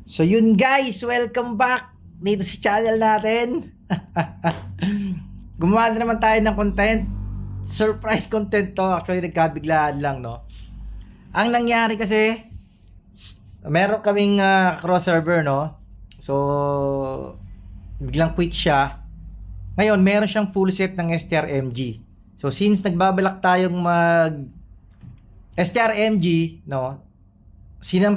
So yun guys, welcome back dito sa channel natin. Gumawa na naman tayo ng content. Surprise content to. Actually nagkabiglaan lang, no. Ang nangyari kasi, meron kaming cross server, no. So biglang quit siya. Ngayon meron siyang full set ng STRMG. So since nagbabalak tayong mag STRMG, no,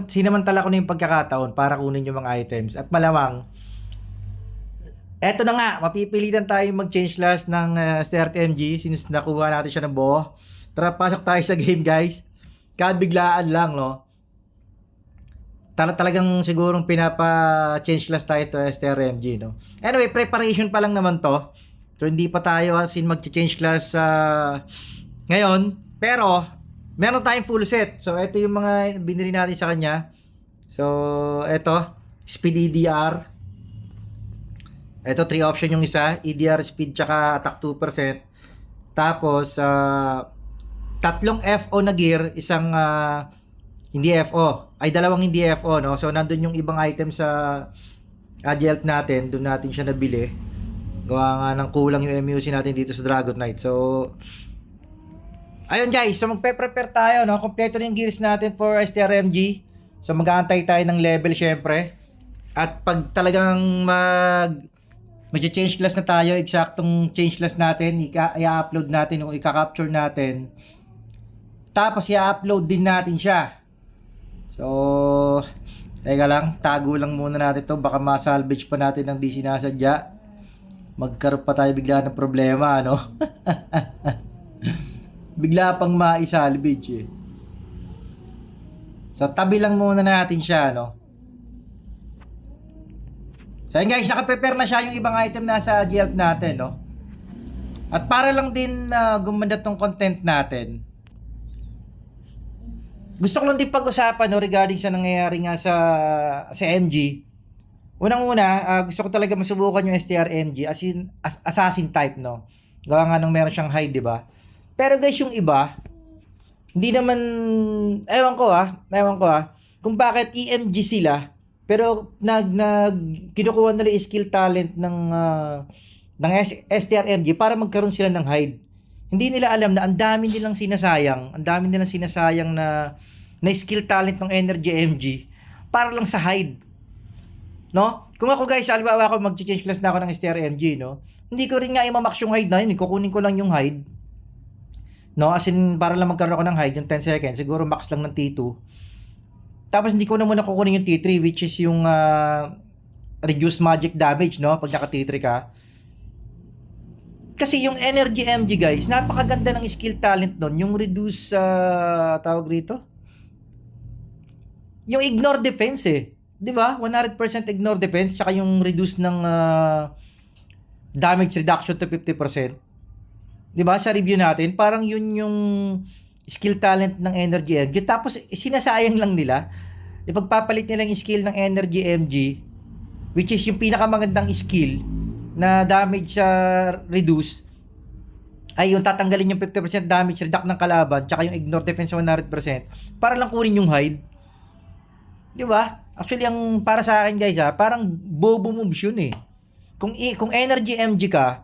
sinamantala ko na yung pagkakataon para kunin yung mga items. At malamang, eto na nga, mapipilitan tayo mag-change class ng STRMG since nakuha natin siya ng buo. Tara, pasok tayo sa game guys. Kabiglaan lang, no. Talagang sigurong pinapa-change class tayo to STRMG, no. Anyway, preparation pa lang naman to. So hindi pa tayo as in mag-change class ngayon. Pero meron tayong full set. So ito yung mga binili natin sa kanya. So ito, speed EDR. Ito 3 option yung isa, EDR, speed, tsaka attack 2%. Tapos tatlong FO na gear, isang hindi FO. Ay dalawang hindi FO, no. So nandun yung ibang items sa AGL natin, doon natin siya nabili. Gawa nga ng kulang yung MUC natin dito sa Dragon Knight. So ayun guys, so magpe-prepare tayo, no. Kompleto na yung gears natin for STRMG. So mag-aantay tayo ng level syempre. At pag talagang mag-change class na tayo, eksaktong change class natin, i-upload natin o i-capture natin. Tapos i-upload din natin siya. So teka lang, tago lang muna natin to. Baka ma-salvage pa natin ng di sinasadya. Magkaroon pa tayo bigla ng problema, ano? Bigla pang maisalvage eh. So tabi lang muna natin siya, no? So yun guys, naka-prepare na siya yung ibang item na sa GLP natin, no? At para lang din gumanda tong content natin, gusto ko lang din pag-usapan, no, regarding sa nangyayari nga sa MG. Unang-una, gusto ko talaga masubukan yung STRMG as in assassin type, no? Gawa nga nung meron siyang hide, di ba? Pero guys, yung iba, hindi naman, ewan ko kung bakit EMG sila, pero kinukuha nila yung skill talent ng STRMG para magkaroon sila ng hide. Hindi nila alam na ang dami nilang sinasayang na skill talent ng Energy MG para lang sa hide. No? Kung ako guys, halimbawa ako mag-change class na ako ng STRMG, no? Hindi ko rin nga i-max yung hide na yun, kukunin ko lang yung hide. No, as in para lang magkaroon ako ng hide yung 10 seconds, siguro max lang ng T2. Tapos hindi ko na muna kukunin yung T3 which is yung reduce magic damage, no, pag naka T3 ka. Kasi yung Energy MG guys, napakaganda ng skill talent doon, yung reduce tawag rito. Yung ignore defense eh. 'Di ba? 100% ignore defense tsaka yung reduce ng damage reduction to 50%. 'Di ba? Sa review natin, parang yun yung skill talent ng Energy MG. Tapos sinasayang lang nila. Ipagpapalit nila yung skill ng Energy MG, which is yung pinakamagandang skill na damage reduce, ay yung tatanggalin yung 50% damage reduct ng kalaban tsaka yung ignore defense 100% para lang kunin yung hide. 'Di ba? Actually ang para sa akin guys, parang bobo moves yun eh. Kung Energy MG ka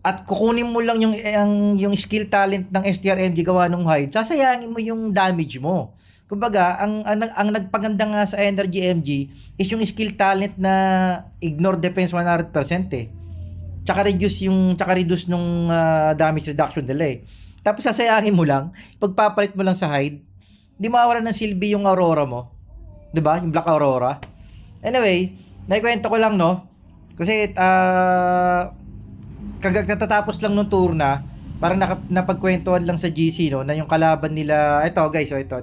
at kukunin mo lang yung skill talent ng STRMG gawa ng hide, sasayangin mo yung damage mo. Kumbaga, ang nagpaganda nga sa Energy MG is yung skill talent na ignore defense 100% eh. Tsaka reduce nung damage reduction nila eh. Tapos sasayangin mo lang, pagpapalit mo lang sa hide, hindi mawawalan ng silbi yung Aurora mo. 'Di ba? Yung Black Aurora. Anyway, naikwento ko lang, no. Kasi katatapos lang nung tour na, parang napagkwentuhan lang sa GC, no, na yung kalaban nila, ito guys, ito.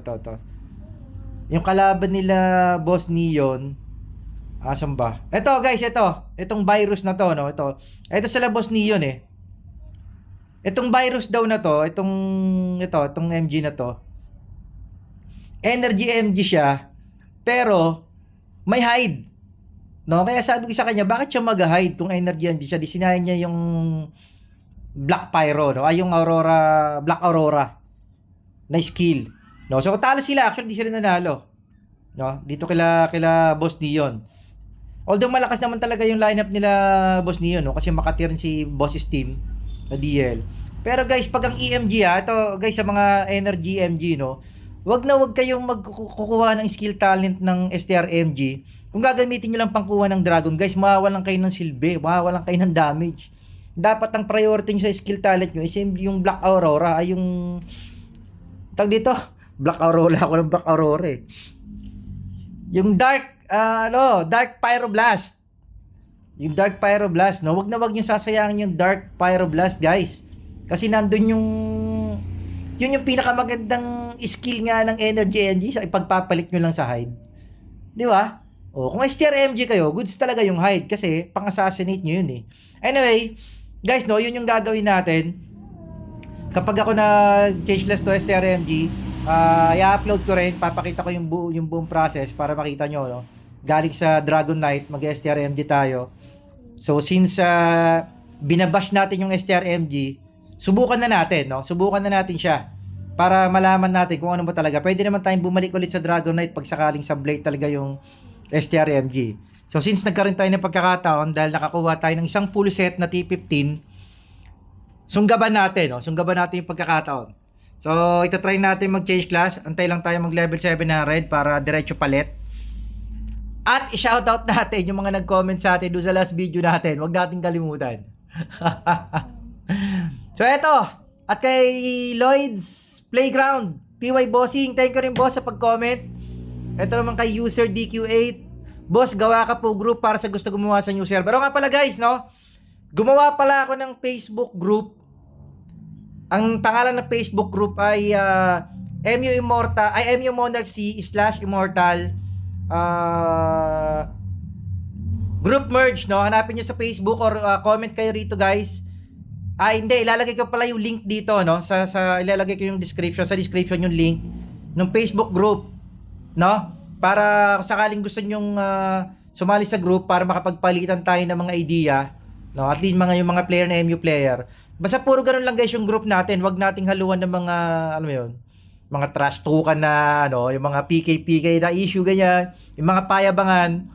Yung kalaban nila Boss Neon, asan ba? Ito guys, itong virus na to, no, ito sila Boss Neon eh. Itong virus daw na to, itong MG na to, Energy MG siya, pero may hide. No, kaya sabi ko sa kanya, bakit siya mag-hide kung Energy MG siya? Di sinayang niya yung Black Pyro, no? Ay yung Black Aurora na skill. No, so talo sila, actually di sila nanalo. no? Dito kila Boss Dion. Although malakas naman talaga yung lineup nila Boss Dion, no? Kasi Makati rin si Boss Steam na DL. Pero guys, pag ang EMG ito guys sa mga Energy MG, no? Wag kayong magkukuha ng skill talent ng STR MG. Kung gagamitin niyo lang pangkuha ng Dragon, guys, mawawalan kayo ng silbi, mawawalan kayo ng damage. Dapat ang priority niyo sa skill talent niyo is yung Black Aurora, ay yung tag dito, Black Aurora, ako ng Black Aurora eh. Yung Dark Pyroblast. Yung Dark Pyroblast, no? Wag niyo sasayangin yung Dark Pyroblast, guys. Kasi nandun yun yung pinakamagandang skill nga ng Energy MG sa ipagpapalit nyo lang sa hide. Di ba? O, kung STR MG kayo, goods talaga yung hide kasi pang-assassinate nyo yun eh. Anyway, guys, no, yun yung gagawin natin. Kapag ako nag-change list to STR MG, i-upload ko rin, papakita ko yung buong process para makita nyo, no? Galing sa Dragon Knight, mag-STR MG tayo. So, since binabash natin yung STR MG, subukan na natin, no? Subukan na natin siya para malaman natin kung ano ba talaga. Pwede naman tayong bumalik ulit sa Dragon Knight pag sakaling sablay talaga yung STR MG. So since nagkaroon tayo ng pagkakataon dahil nakakuha tayo ng isang full set na T15, sunggaban natin, no? Sunggaban natin yung pagkakataon. So itatry natin mag-change class. Antay lang tayo mag level 700 para diretso palit. At i-shoutout natin yung mga nag-comment sa atin doon sa last video natin. Huwag natin kalimutan. So eto, at kay Lloyd's Playground, PY Bossing, thank you rin boss sa pag-comment. Eto naman kay user DQ8, boss, gawa ka po group para sa gusto gumawa sa new server. Pero nga pala guys, no? Gumawa pala ako ng Facebook group. Ang pangalan ng Facebook group ay MU Monarch C /Immortal group merge, no? Hanapin nyo sa Facebook or comment kayo rito guys. Hindi, ilalagay ko pala yung link dito, no? Sa ilalagay ko yung description, sa description yung link ng Facebook group, no? Para sakaling gusto nyong sumali sa group para makapagpalitan tayo ng mga idea, no? At least yung mga player na MU player. Basta puro ganun lang guys yung group natin. Wag nating haluan ng mga, alam mo yun, mga trash talkan na, ano, yung mga PK na issue, ganyan, yung mga payabangan.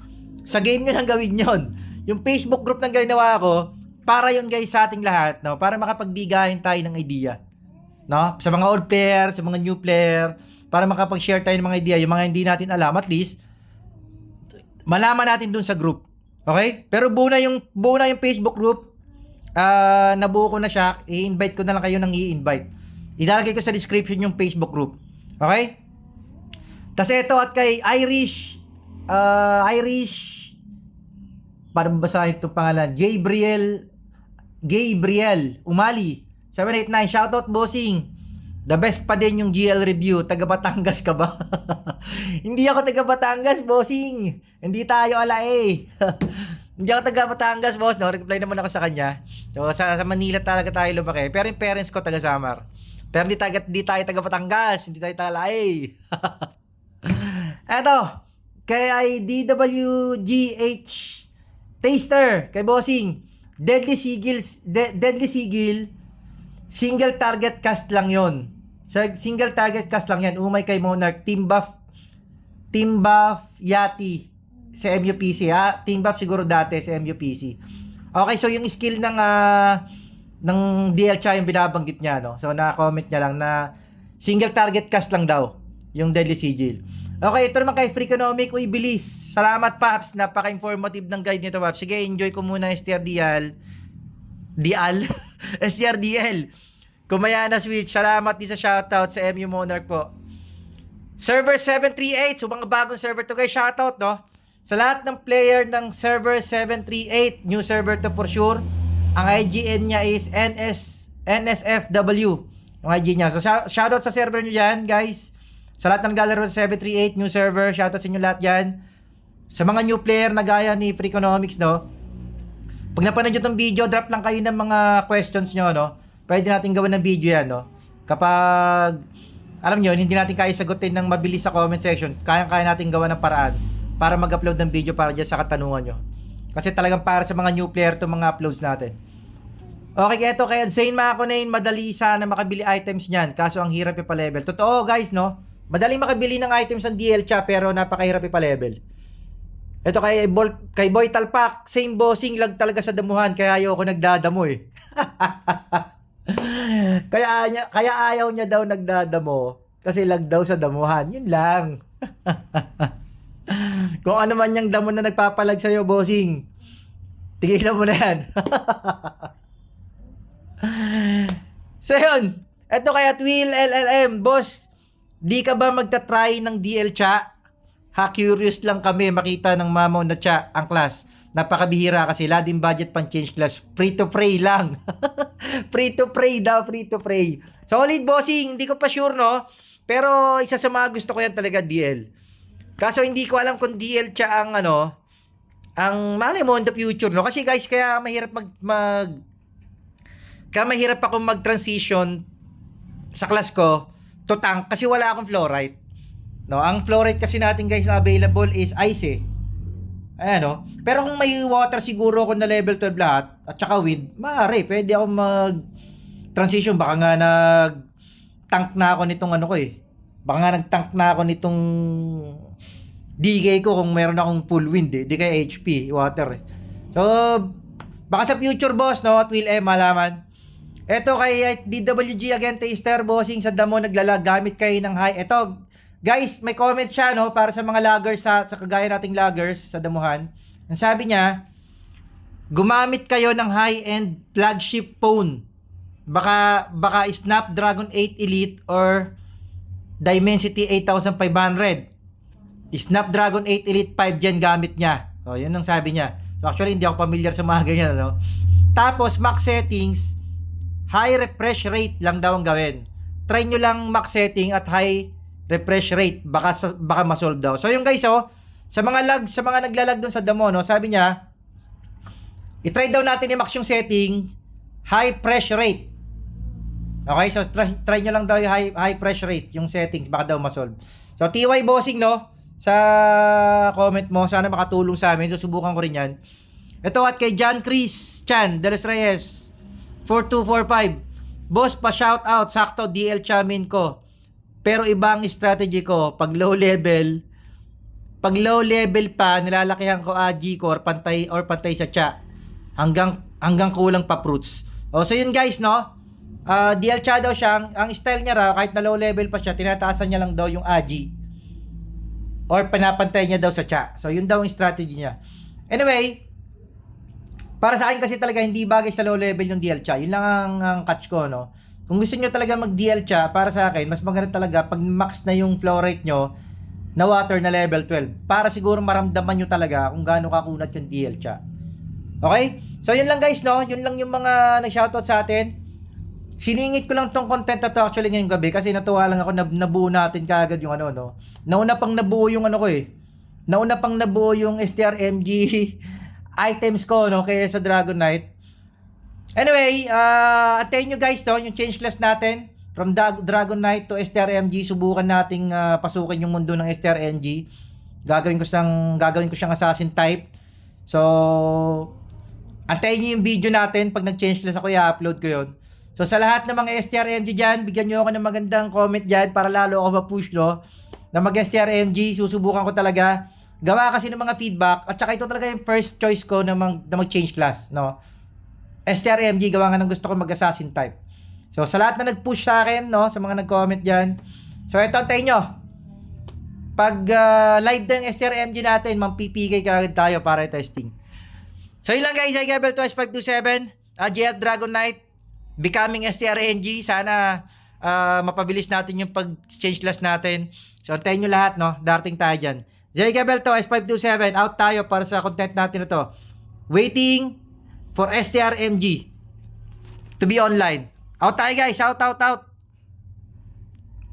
Sa game nyo nang gawin yon. Yung Facebook group nang ginawa ko, para yun guys sa ating lahat, no? Para makapagbigayan tayo ng idea, no? Sa mga old player, sa mga new player, para makapag-share tayo ng mga idea, yung mga hindi natin alam, at least malaman natin dun sa group. Okay? Pero buo na yung Facebook group. Nabuo ko na siya. I-invite ko na lang kayo ng i-invite. Ilalagay ko sa description yung Facebook group. Okay? Tas ito at kay Irish para basahin itong pangalan, Gabriel Umali 789, shoutout bossing. The best pa din yung GL review. Taga Batangas ka ba? Hindi ako taga Batangas, bossing. Hindi tayo alae. Hindi ako taga Batangas, boss. No, reply naman ako sa kanya. So sa Manila talaga tayo lumaki. Pero yung parents ko taga Samar. Pero hindi tayo taga Batangas, hindi tayo taga alae. Eto, kay DWGH Taster, kay bossing. Deadly Sigil, single target cast lang yon. So, single target cast lang yan. Umay kay Monarch, Team Buff Yati sa MUPC, ha? Team Buff siguro dati sa MUPC. Okay, so yung skill ng DL Cha yung binabanggit niya, no? So, na-comment niya lang na single target cast lang daw yung Deadly Sigil. Okay, ito naman kay Freakonomic. Uy, bilis. Salamat, Paps. Napaka-informative ng guide nito, Paps. Sige, enjoy ko muna STRDL. STRDL. Kumayana Switch. Salamat din sa shoutout sa MU Monarch po. Server 738. So, mga bagong server to guys. Shoutout, no? Sa lahat ng player ng server 738, new server to for sure. Ang IGN niya is NSFW. Yung IG niya. So, shoutout sa server nyo dyan, guys. Sa lahat ng galero sa 738, new server, shoutout sa inyo lahat yan. Sa mga new player na gaya ni Freakonomics, no? Pag napanood nyo itong video, drop lang kayo ng mga questions nyo, no? Pwede natin gawin ng video yan, no? Kapag, alam nyo, hindi natin kaya sagutin ng mabilis sa comment section, kaya natin gawa ng paraan para mag-upload ng video para dyan sa katanungan nyo. Kasi talagang para sa mga new player itong mga uploads natin. Okay, eto kaya Zane Maconain, madali sana makabili items niyan. Kaso ang hirap yung pa-level. Totoo guys, no? Madaling makabili ng items ng DL-cha pero napakahirap ipa-level. Ito kay Boy Talpak, same bossing, lag talaga sa damuhan kaya ayaw ko nagdadamo eh. kaya ayaw niya daw nagdadamo kasi lag daw sa damuhan. Yun lang. Kung ano man yung damo na nagpapalag sa'yo, bossing, tigilan mo na yan. So yun, eto kay Atwil LLM, boss, di ka ba magta-try ng DL-cha? Ha, curious lang kami makita ng mamaw na cha ang class. Napakabihira kasi lading budget pang change class. Free to pray lang. Free to pray daw, free to pray. Solid bossing, hindi ko pa sure no. Pero isa sa mga gusto ko yan talaga DL. Kaso hindi ko alam kung DL cha ang ang malay mo in the future no. Kasi guys, kaya mahirap kaya mahirap akong mag-transition sa class ko to tank kasi wala akong fluorite. No, ang fluorite kasi natin guys na available is ice eh. Ayan no. Pero kung may water siguro ako na level 12 lahat at saka wind, maaari pwede ako mag-transition. Baka nga nag-tank na ako nitong ano ko eh. Baka nga nag-tank na ako nitong DK ko kung meron akong full wind eh. Di kaya HP, water eh. So, baka sa future boss no, at Will M malaman. Eto kay DWG again, Taster bossing sa damo naglalag gamit kayo ng high. Eto, guys, may comment siya no para sa mga loggers sa kagaya nating loggers sa damuhan. Ang sabi niya, gumamit kayo ng high-end flagship phone. Baka Snapdragon 8 Elite or Dimensity 8500. Snapdragon 8 Elite 5 Gen gamit niya. So, yun ang sabi niya. So, actually, hindi ako familiar sa mga ganyan, no? Tapos, max settings, high refresh rate lang daw ang gawin. Try nyo lang max setting at high refresh rate, baka ma-solve daw. So yung guys sa mga naglalag doon sa damo no, sabi niya i-try daw natin i-max yung setting high refresh rate. Okay, so try nyo lang daw yung high refresh rate, yung settings, baka daw ma-solve. So TY bossing no, sa comment mo, sana makatulong sa amin. Susubukan ko rin yan. Ito at kay John Chris Chan De Los Reyes 4245, boss pa shout out, sakto DL chamin ko. Pero iba ang strategy ko. Pag low level pa, nilalakihan ko AG core, pantay sa cha. Hanggang kulang pa fruits. So yun guys, no? DL cha daw siya. Ang style niya raw, kahit na low level pa siya, tinataasan niya lang daw yung AG. Or pinapantay niya daw sa cha. So yun daw yung strategy niya. Anyway, para sa akin kasi talaga hindi bagay sa low level yung DL cha. Yun lang ang catch ko, no? Kung gusto nyo talaga mag-DL cha, para sa akin, mas maganda talaga pag max na yung flow rate nyo na water na level 12. Para siguro maramdaman nyo talaga kung gaano kakunat yung DL cha. Okay? So, yun lang guys, no? Yun lang yung mga nag-shoutout sa atin. Siningit ko lang tong content na to actually ngayong gabi kasi natuwa lang ako na nabuo natin kaagad yung ano, no? Nauna pang nabuo yung ano ko eh. Nauna pang nabuo yung STRMG items ko, no? Kaya sa Dragon Knight. Anyway, antayin nyo guys to, yung change class natin from Dragon Knight to STRMG. Subukan nating pasukin yung mundo ng STRMG. Gagawin ko siyang assassin type. So, antayin nyo yung video natin. Pag nag-change class ako, i-upload ko yun. So, sa lahat ng mga STRMG dyan, bigyan nyo ako ng magandang comment dyan para lalo ako ma-push, no? Na mag-STRMG, susubukan ko talaga. Gawa kasi ng mga feedback. At saka ito talaga yung first choice ko na mag-change class, no? STRMG, gawa nga ng gusto ko mag-assassin type. So, sa lahat na nag-push sa akin, no, sa mga nag-comment dyan. So, ito, antayin nyo. Pag live ng STRMG natin, mag-PPK kagad tayo para i-testing. So, yun lang guys, I Gabel 2527, JL Dragon Knight, becoming STRMG. Sana mapabilis natin yung pag-change class natin. So, antayin nyo lahat, no, darating tayo dyan. Jay Gabel to, S527, out tayo para sa content natin na to. Waiting for STRMG to be online. Out tayo guys, out.